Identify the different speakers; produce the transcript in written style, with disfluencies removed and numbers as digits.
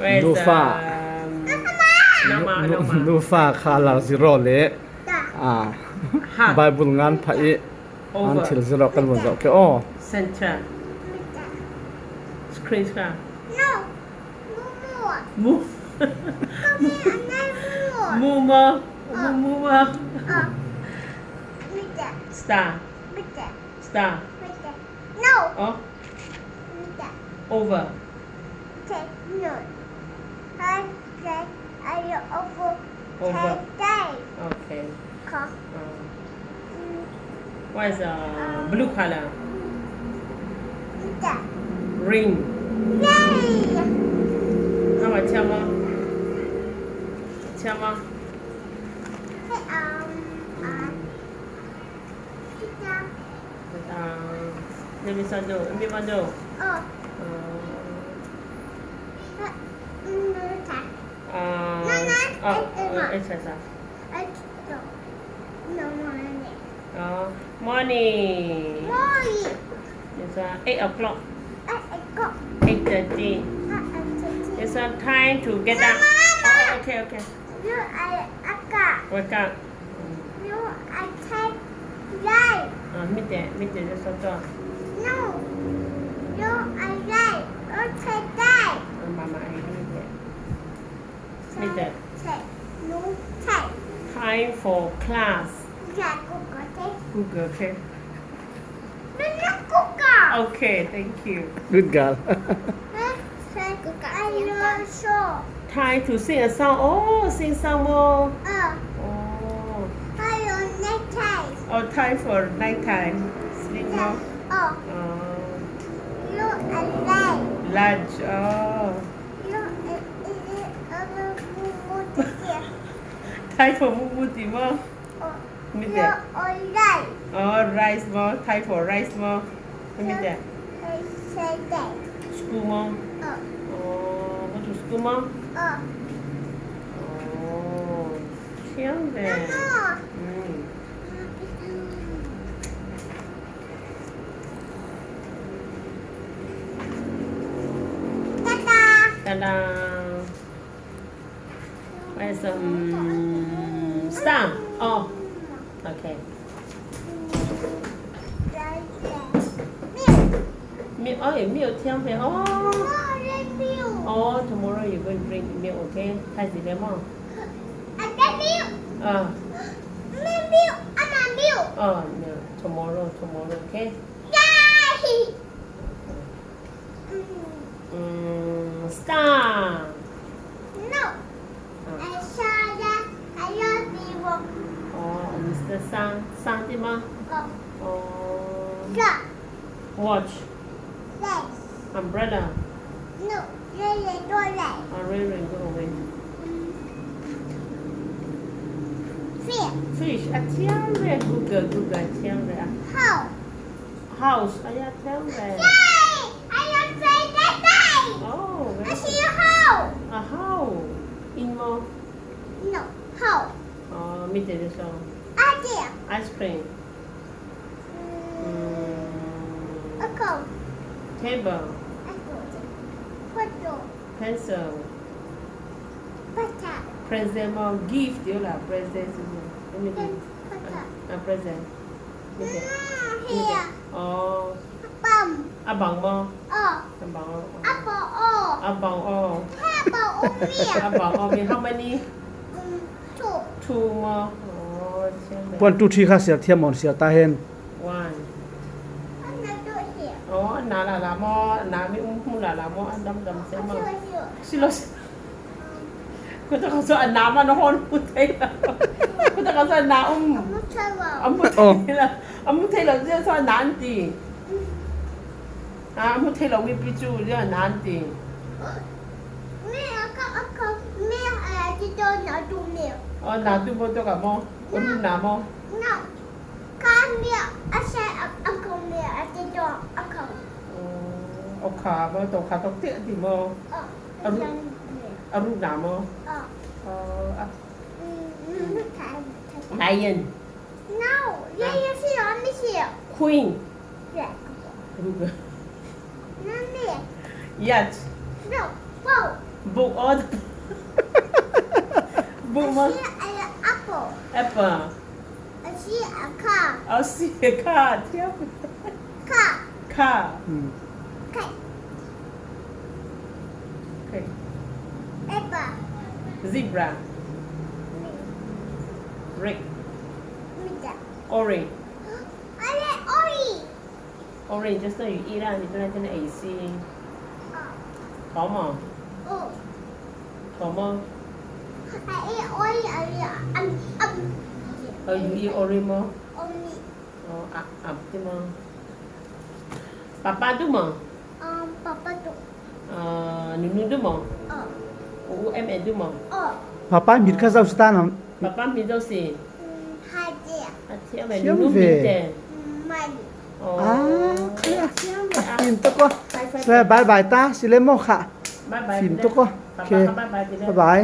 Speaker 1: Where's
Speaker 2: Nufa
Speaker 1: Nama?
Speaker 2: Nufa Thil Zirhaw le
Speaker 1: Heart.
Speaker 2: Bible ngan phai an
Speaker 1: Over.
Speaker 2: Thil Zirhaw kan mo ke oh
Speaker 1: Center. Screen scar.
Speaker 3: No.
Speaker 1: Move.
Speaker 3: More.
Speaker 1: Move. Move. Star. Star.
Speaker 3: No.
Speaker 1: Oh. Over.
Speaker 3: No.
Speaker 1: Over. Okay. What is blue color? Ring. How about tell me? Tell me. Let me do. Let me do. Exercise. Morning. It's 8 o'clock. 8:30. It's time to get up. Oh, okay. Wake up. Midday just stop. Mama, I need it. Midday. Time for class. Google, okay? Okay, thank you.
Speaker 2: good girl
Speaker 1: Time to sing a song. Oh, sing some more. Oh, time for nighttime. Sleep more. Lunch. Oh, time for muti more. Midday. Oh, rice more. Time for rice more. Midday. School more. Oh, go to school more. Oh, children. Ta-da! Where's some stamp? Oh, okay. Milk. Oh, milk. Tell me. Oh, tomorrow you're going to drink milk, okay? Thay gì đấy không? No. Tomorrow, okay? Star. Oh, Mr. Sang đi mà. Oh. Watch. Umbrella. Oh, really go away. Fish. Tell me. Google. Tell me. House. Tell me. Oh, a house. In more. Midday this song. Ice cream. Table. Pencil. Present more. Gift. You là present. Present. Oh. A bằng more. A bằng all. How many? Two more. Oh,
Speaker 2: 1 2 3 kha sia thiam mon sia ta hen
Speaker 1: 1. Oh, nà mo, nà mi là mo anh đâm xem mà. Xin lỗi. Cô ta không sợ anh nà mà nó hôn không thấy là. Cô ta không sợ anh nà ông muốn thấy là riêng sao anh nà anh tì. Ông muốn thấy là mi bị chú riêng anh nà anh tì. Nà tu bố tôi cả mo. Ông nà mo. Khả mà tổ khả tóc tiện thì mơ rút nà mơ Lion.
Speaker 3: No, lion is on the hill.
Speaker 1: Queen.
Speaker 3: Yeah.
Speaker 1: Ruga.
Speaker 3: None there.
Speaker 1: Yacht.
Speaker 3: No, boat.
Speaker 1: Book all the book mà
Speaker 3: I see an apple.
Speaker 1: apple
Speaker 3: I see a car.
Speaker 1: I'll see a car เทียบ
Speaker 3: Car.
Speaker 1: car
Speaker 2: อืม
Speaker 3: Okay.
Speaker 1: okay
Speaker 3: Apple.
Speaker 1: zebra red
Speaker 3: Mida.
Speaker 1: orange
Speaker 3: I like orange.
Speaker 1: orange just now you eat lah you don't have AC thỏ mò
Speaker 3: Oh.
Speaker 1: thỏ mò
Speaker 3: I eat orange.
Speaker 1: you eat orange mò
Speaker 3: Only.
Speaker 1: ập chứ mò papa tu mò
Speaker 3: Papa do.
Speaker 1: nunu tu mò em tu mò
Speaker 2: papa mit ka zau sta nam
Speaker 1: papa mi đâu xì
Speaker 3: Hai dia.
Speaker 1: thiam về
Speaker 2: Thiam
Speaker 1: nunu mi
Speaker 2: về.
Speaker 1: tè
Speaker 3: Mali.
Speaker 2: อ่าฟิล์มตะก็สบายบายตาสิเลโมค่ะ
Speaker 1: bye bye
Speaker 2: ฟิล์มตะก็โอเค
Speaker 1: bye bye
Speaker 2: บ๊ายบาย